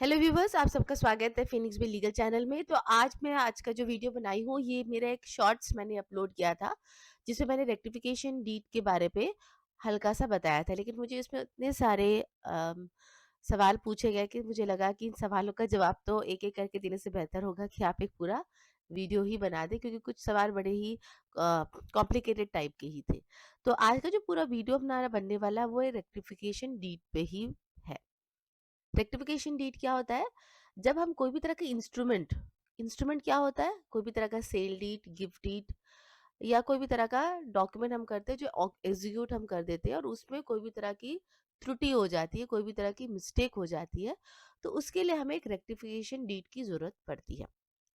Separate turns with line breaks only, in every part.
Hello viewers, आप सबका स्वागत है फिनिक्स बी लीगल चैनल में। तो आज का जो वीडियो बनाई हूँ, ये मेरा एक शॉर्ट्स मैंने अपलोड किया था, जिसमें मैंने रेक्टिफिकेशन डीड के बारे पे हल्का सा बताया था। लेकिन मुझे इसमें इतने सारे सवाल पूछे गए कि मुझे लगा कि इन सवालों का जवाब तो एक एक करके देने से बेहतर होगा कि आप एक पूरा वीडियो ही बना दें, क्योंकि कुछ सवाल बड़े ही कॉम्प्लिकेटेड टाइप के ही थे। तो आज का जो पूरा वीडियो हमारा बनने वाला है वो रेक्टिफिकेशन डीड पे ही है। रेक्टिफिकेशन डीड क्या होता है? जब हम कोई भी तरह के इंस्ट्रूमेंट इंस्ट्रूमेंट क्या होता है? कोई भी तरह का सेल डीड, गिफ्ट डीड या कोई भी तरह का डॉक्यूमेंट हम करते हैं जो एग्जीक्यूट हम कर देते हैं, और उसमें कोई भी तरह की त्रुटि हो जाती है, कोई भी तरह की मिस्टेक हो जाती है, तो उसके लिए हमें एक रेक्टिफिकेशन डीड की जरूरत पड़ती है।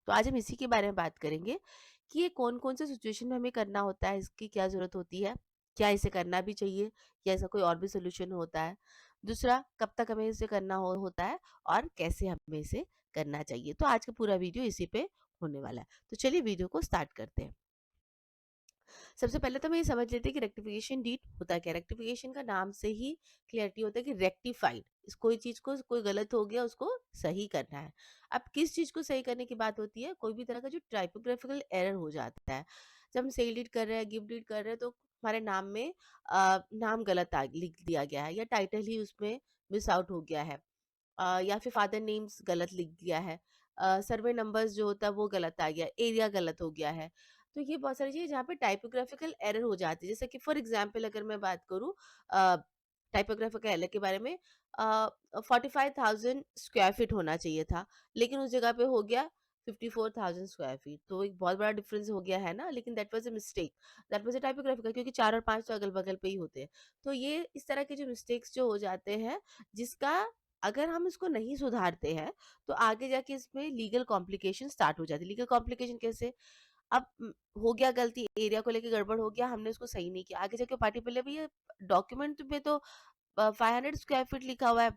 तो आज हम इसी के बारे में बात करेंगे कि ये कौन कौन से सिचुएशन में हमें करना होता है, इसकी क्या जरूरत होती है, क्या इसे करना भी चाहिए या ऐसा कोई और भी सोल्यूशन होता है। दूसरा, कब तक हमें इसे करना होता है और कैसे हमें इसे करना चाहिए। तो आज का पूरा वीडियो इसी पे होने वाला है। तो चलिए वीडियो को स्टार्ट करते हैं। सबसे पहले तो हम ये समझ लेते हैं कि रेक्टिफिकेशन डीड होता क्या है। रेक्टिफिकेशन का नाम से ही क्लियरिटी होता है कि रेक्टिफाइड, इस कोई चीज को कोई गलत हो गया उसको सही करना है। अब किस चीज को सही करने की बात होती है? कोई भी तरह का जो टाइपोग्राफिकल एरर हो जाता है। जब हम सेल डीड कर रहे हैं, गिफ्ट डीड कर रहे हैं, तो हमारे नाम में नाम गलत लिख दिया गया है, या टाइटल ही उसमें मिस आउट हो गया है, या फिर फादर नेम्स गलत लिख दिया है, सर्वे नंबर्स जो होता है वो गलत आ गया, एरिया गलत हो गया है। तो ये बहुत सारी चीज़ें जहाँ पे टाइपोग्राफिकल एरर हो जाती है। जैसे कि फॉर एग्जांपल अगर मैं बात करूँ टाइपोग्राफिकल एरर के बारे में, 45,000 स्क्वायर फीट होना चाहिए था, लेकिन उस जगह पे हो गया 54,000 स्क्वायर फीट। तो एक बहुत बड़ा डिफरेंस हो गया है ना, लेकिन that was a mistake, that was a typographical, क्योंकि 4 और 5 तो अगल बगल पे ही होते हैं। तो ये इस तरह के जो मिस्टेक्स जो हो जाते हैं, जिसका अगर हम इसको नहीं सुधारते हैं, तो आगे जाके इसमें लीगल कॉम्प्लिकेशन स्टार्ट हो जाती है। लीगल कॉम्प्लिकेशन कैसे? अब हो गया गलती, एरिया को लेके गड़बड़ हो गया, हमने उसको सही नहीं किया, आगे जाके पार्टी बोले भैया डॉक्यूमेंट में तो 500 स्क्वायर फीट लिखा हुआ है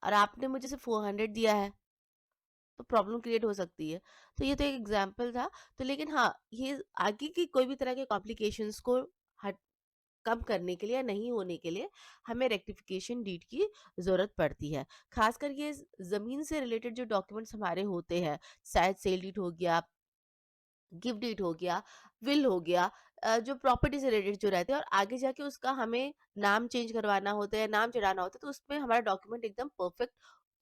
और आपने मुझे सिर्फ 400 दिया है, तो प्रॉब्लम क्रिएट हो सकती है। तो ये तो एक एग्जाम्पल था। तो लेकिन हाँ, ये आगे की कोई भी तरह के कॉम्प्लिकेशंस को हट कम करने के लिए या नहीं होने के लिए हमें रेक्टिफिकेशन डीड की जरूरत पड़ती है। खासकर ये जमीन से रिलेटेड जो डॉक्यूमेंट्स हमारे होते हैं, शायद सेल डीड हो गया, गिफ्ट डीड हो गया, विल हो गया, जो प्रॉपर्टी से रिलेटेड जो रहते हैं, और आगे जाके उसका हमें नाम चेंज करवाना होता है, नाम चढ़ाना होता है, तो उसमें हमारा डॉक्यूमेंट एकदम परफेक्ट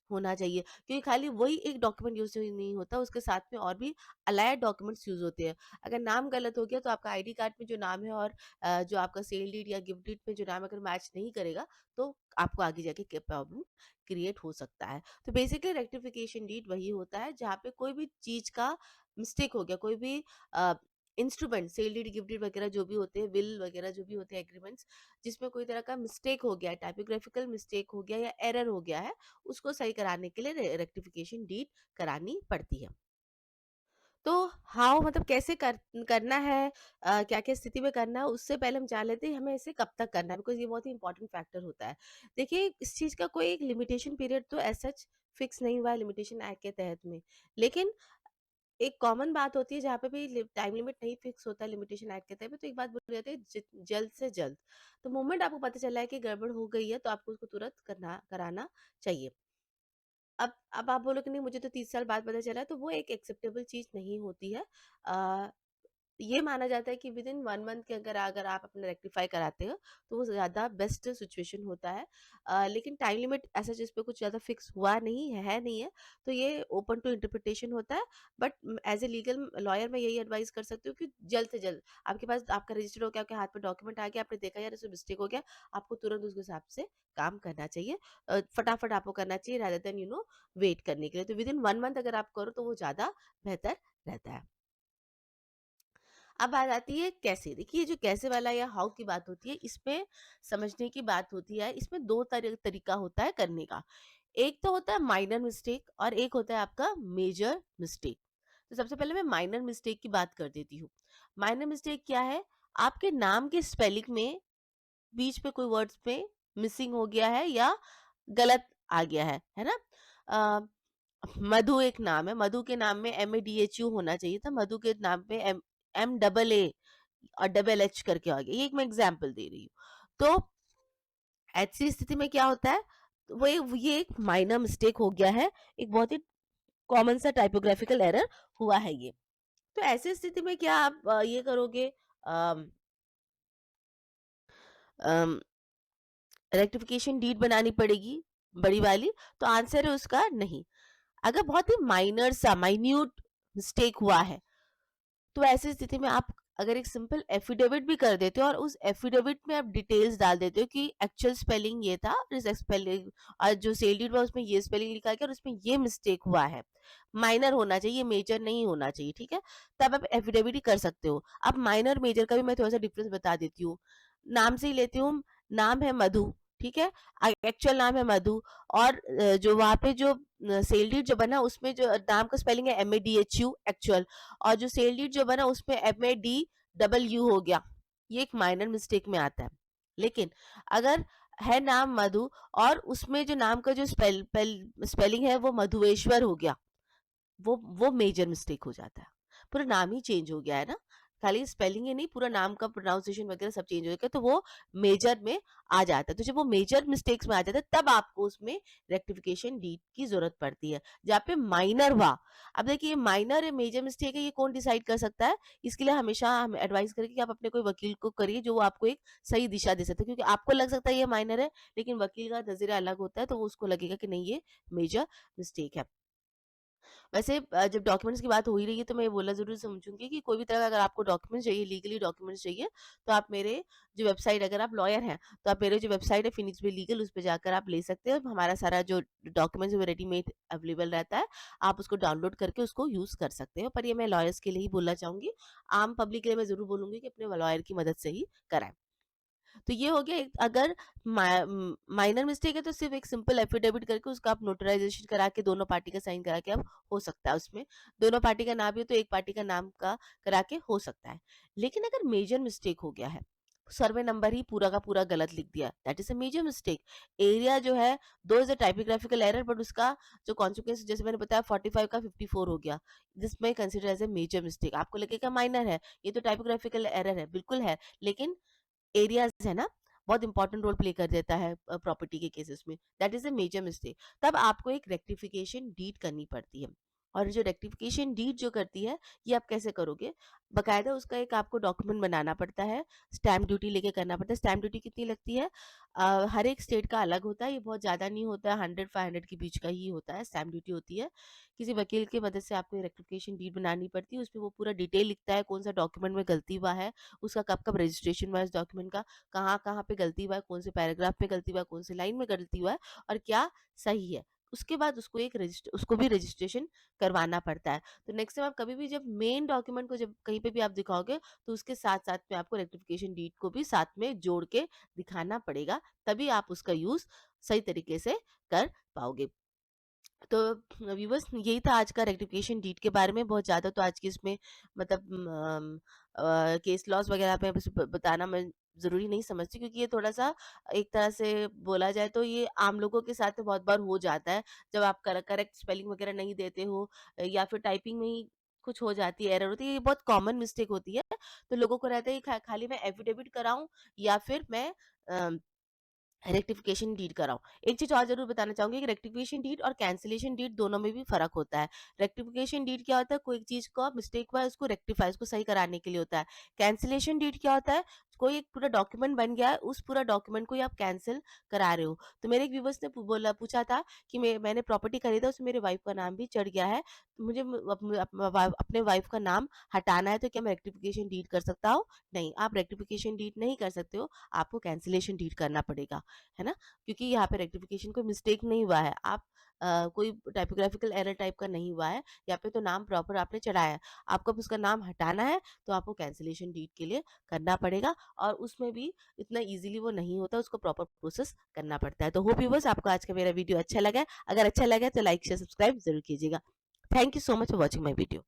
होना चाहिए। क्योंकि खाली वही एक डॉक्यूमेंट यूज़ नहीं होता, उसके साथ में और भी अलाइड डॉक्यूमेंट्स यूज़ होते हैं। अगर नाम गलत हो गया तो आपका आईडी कार्ड में जो नाम है और जो आपका सेल डीड या गिफ्ट डीड में जो नाम अगर मैच नहीं करेगा, तो आपको आगे जाके क्या प्रॉब्लम क्रिएट हो सकता है। तो बेसिकली रेक्टिफिकेशन डीड वही होता है जहाँ पे कोई भी चीज़ का मिस्टेक हो गया, कोई भी instrument, sale deed, gift deed वगैरह जो भी होते हैं, विल वगैरह जो भी होते हैं, एग्रीमेंट्स, जिसमें कोई तरह का मिस्टेक हो गया है, टाइपोग्राफिकल मिस्टेक हो गया या एरर हो गया है, उसको सही कराने के लिए रेक्टिफिकेशन डीड करानी पड़ती है। तो हाउ मतलब कैसे करना है, क्या-क्या स्थिति में करना है, उससे पहले हम जान लेते हैं हमें इसे कब तक करना है, बिकॉज़ ये बहुत ही इंपॉर्टेंट फैक्टर होता है। देखिए, इस चीज़ का कोई एक लिमिटेशन पीरियड तो एज़ सच फिक्स नहीं हुआ है लिमिटेशन एक्ट के तहत में। लेकिन एक कॉमन बात होती है जहाँ पे भी टाइम लिमिट नहीं फिक्स होता है लिमिटेशन एक्ट के तहत में, तो एक बात बोली जाती है जल्द से जल्द। तो मोमेंट आपको पता चला है कि गड़बड़ हो गई है, तो आपको उसको तुरंत करना कराना चाहिए। अब आप बोलोगे नहीं मुझे तो 30 साल बाद पता चला, तो वो एक एक्सेप्टेबल चीज़ नहीं होती है। अ, ये माना जाता है कि विदिन 1 मंथ के अगर अगर आप अपना रेक्टिफाई कराते हो, तो वो ज़्यादा बेस्ट सिचुएशन होता है। लेकिन टाइम लिमिट ऐसा जिस पे कुछ ज़्यादा फिक्स हुआ नहीं है नहीं है, तो ये ओपन टू इंटरप्रिटेशन होता है। But as a legal lawyer मैं यही एडवाइस कर सकती हूँ कि जल्द से जल्द आपके पास आपका रजिस्टर्ड हो गया, आपके हाथ में डॉक्यूमेंट आ गया, आपने देखा यार इसमें मिस्टेक हो गया, आपको तुरंत उसके हिसाब से काम करना चाहिए। फटाफट आपको करना चाहिए रादर देन वेट करने के लिए। तो विदिन 1 मंथ अगर आप करो तो वो ज़्यादा बेहतर रहता है। अब बात आती है कैसे। देखिए, जो कैसे वाला या हाउ की बात होती है, इसमें समझने की बात होती है। इसमें 2 तरीका होता है करने का। एक तो होता है माइनर मिस्टेक और एक होता है आपका मेजर मिस्टेक। तो सबसे पहले मैं माइनर मिस्टेक की बात कर देती हूँ। माइनर मिस्टेक क्या है? आपके नाम के स्पेलिंग में बीच में कोई वर्ड्स में मिसिंग हो गया है या गलत आ गया है ना? अ, मधु एक नाम है, मधु के नाम में MADHU होना चाहिए था, मधु के नाम पे MAA और डबल एच करके आ गया। ये एक मैं एग्जाम्पल दे रही हूँ। तो ऐसी स्थिति में क्या होता है? ये एक माइनर मिस्टेक हो गया है, एक बहुत ही कॉमन सा टाइपोग्राफिकल एरर हुआ है ये। तो ऐसी स्थिति में क्या आप ये करोगे, अम, अम, रेक्टिफिकेशन डीड बनानी पड़ेगी बड़ी वाली? तो आंसर है उसका नहीं। अगर बहुत ही माइनर सा माइन्यूट मिस्टेक हुआ है, तो ऐसी स्थिति में आप अगर एक सिंपल एफिडेविट भी कर देते हो और उस एफिडेविट में आप डिटेल्स डाल देते हो कि एक्चुअल स्पेलिंग ये था, इस स्पेलिंग और जो सेल डीड हुआ उसमें ये स्पेलिंग लिखा गया और उसमें ये मिस्टेक हुआ है, माइनर होना चाहिए, मेजर नहीं होना चाहिए, ठीक है, तब आप एफिडेविट ही कर सकते हो। अब माइनर मेजर का भी मैं थोड़ा सा डिफरेंस बता देती हूँ। नाम से ही लेती हूँ। नाम है मधु, ठीक है, एक्चुअल नाम है मधु, और जो वहां पे जो सेल डीड जो बना उसमें जो नाम का स्पेलिंग है MADHU एक्चुअल, और जो सेल डीड जो बना उसमें MADW हो गया। ये एक माइनर मिस्टेक में आता है। लेकिन अगर है नाम मधु और उसमें जो नाम का जो स्पेलिंग है वो मधुएश्वर हो गया, वो मेजर मिस्टेक हो जाता है। पूरा नाम ही चेंज हो गया है ना, खाली स्पेलिंग ही नहीं, पूरा नाम का प्रोनाउंसिएशन वगैरह सब चेंज हो गया, तो वो मेजर में आ जाता है। तो जब वो मेजर मिस्टेक्स में आ जाता है तब आपको उसमें रेक्टिफिकेशन डीड की जरूरत पड़ती है, जहाँ पे माइनर हुआ। अब देखिए ये माइनर है मेजर मिस्टेक है, ये कौन डिसाइड कर सकता है? इसके लिए हमेशा हम एडवाइस करें कि आप अपने कोई वकील को करिए जो आपको एक सही दिशा दे सकता है, क्योंकि आपको लग सकता है ये माइनर है, लेकिन वकील का नजरिया अलग होता है, तो वो उसको लगेगा कि नहीं ये मेजर मिस्टेक है। वैसे जब डॉक्यूमेंट्स की बात हो ही रही है तो मैं ये बोलना ज़रूर समझूँगी कि कोई भी तरह का अगर आपको डॉक्यूमेंट्स चाहिए, लीगली डॉक्यूमेंट्स चाहिए, तो आप मेरे जो वेबसाइट, अगर आप लॉयर हैं, तो आप मेरे जो वेबसाइट है फिनिक्स बी लीगल, उस पे जाकर आप ले सकते हैं। हमारा सारा जो डॉक्यूमेंट्स है वो रेडीमेड अवेलेबल रहता है। आप उसको डाउनलोड करके उसको यूज़ कर सकते हो। पर ये मैं लॉयर्स के लिए ही बोलना चाहूँगी। आम पब्लिक के लिए मैं ज़रूर बोलूँगी कि अपने लॉयर की मदद से ही कराएँ। तो ये हो गया एक, अगर माइनर मिस्टेक है तो सिर्फ एक सिंपल एफिडेविट करके उसका आप नोटराइजेशन करा के दोनों पार्टी का साइन करा के अब हो सकता है उसमें। दोनों पार्टी का नाम भी हो तो एक पार्टी का नाम का करा के हो सकता है। लेकिन अगर मेजर मिस्टेक हो गया है, सर्वे नंबर ही पूरा का पूरा गलत लिख दिया, that is a major mistake. Area जो है, दो is a typographical error, but उसका जो कॉन्सिक्वेंस जैसे मैंने बताया 45 का 54 हो गया, दिस में consider as a major mistake. आपको लगेगा माइनर है, ये तो टाइपोग्राफिकल एरर है, बिल्कुल है, लेकिन एरियाज है ना, बहुत इंपॉर्टेंट रोल प्ले कर देता है प्रॉपर्टी के केसेस में, that is a major mistake. तब आपको एक रेक्टिफिकेशन डीड करनी पड़ती है। और जो रेक्टिफिकेशन डीड जो करती है, ये आप कैसे करोगे? बकायदा उसका एक आपको डॉक्यूमेंट बनाना पड़ता है, स्टैम्प ड्यूटी लेके करना पड़ता है। स्टैम्प ड्यूटी कितनी लगती है? हर एक स्टेट का अलग होता है, ये बहुत ज़्यादा नहीं होता है, 100-500 के बीच का ही होता है स्टैम्प ड्यूटी होती है। किसी वकील की मदद से आपको रेक्टिफिकेशन डीड बनानी पड़ती है, उसमें वो पूरा डिटेल लिखता है कौन सा डॉक्यूमेंट में गलती हुआ है, उसका कब कब रजिस्ट्रेशन हुआ है इस डॉक्यूमेंट का, कहाँ-कहाँ पे गलती हुआ है, कौन से पैराग्राफ में गलती हुआ है, कौन सी लाइन में गलती हुआ है और क्या सही है। उसके बाद उसको उसको भी रजिस्ट्रेशन करवाना पड़ता है। तो नेक्स्ट टाइम आप कभी भी जब मेन डॉक्यूमेंट को जब कहीं पे भी आप दिखाओगे, तो उसके साथ-साथ में आपको रेक्टिफिकेशन डीड को भी साथ में जोड़ के दिखाना पड़ेगा, तभी आप उसका यूज़ सही तरीके से कर पाओगे। तो व्यूअर्स यही था आज का रेक्टिफिकेशन डीड के बारे में। बहुत ज़्यादा तो आज की इसमें मतलब केस लॉस वगैरह पे बस बताना मैं ज़रूरी नहीं समझती, क्योंकि ये थोड़ा-सा एक तरह से बोला जाए तो ये आम लोगों के साथ में बहुत बार हो जाता है। जब आप करेक्ट स्पेलिंग वगैरह नहीं देते हो या फिर टाइपिंग में ही कुछ हो जाती है, एरर होती है, ये बहुत कॉमन मिस्टेक होती है। तो लोगों को रहता है कि खाली मैं एफिडेविट कराऊँ या फिर मैं अ रेक्टिफिकेशन डीड कराओ। एक चीज और जरूर बताना चाहूंगी कि रेक्टिफिकेशन डीड और कैंसिलेशन डीड दोनों में भी फर्क होता है। रेक्टिफिकेशन डीड क्या होता है? कोई चीज का मिस्टेक हुआ है उसको रेक्टिफाई, उसको सही कराने के लिए होता है। कैंसिलेशन डीड क्या होता है? कोई एक पूरा डॉक्यूमेंट बन गया है, उस पूरा डॉक्यूमेंट को ही आप कैंसिल करा रहे हो। तो मेरे एक व्यूवर्स ने पूछा था कि मैंने प्रॉपर्टी खरीदा, उसमें मेरे वाइफ का नाम भी चढ़ गया है, तो मुझे अपने वाइफ का नाम हटाना है, तो क्या मैं रेक्टिफिकेशन डीड कर सकता हूँ? नहीं, आप रेक्टिफिकेशन डीड नहीं कर सकते हो, आपको कैंसिलेशन डीड करना पड़ेगा, है ना? क्योंकि यहाँ पे रेक्टिफिकेशन कोई मिस्टेक नहीं हुआ है, आप कोई टाइपोग्राफिकल एरर टाइप का नहीं हुआ है, यहाँ पे तो नाम प्रॉपर आपने चढ़ाया है। आपको अब उसका नाम हटाना है तो आपको कैंसिलेशन डीड के लिए करना पड़ेगा, और उसमें भी इतना इजीली वो नहीं होता, उसको प्रॉपर प्रोसेस करना पड़ता है। तो होप व्यूअर्स आपको आज का मेरा वीडियो अच्छा लगा है। अगर अच्छा लगा है तो लाइक शेयर सब्सक्राइब जरूर कीजिएगा। Thank you so much for watching my video.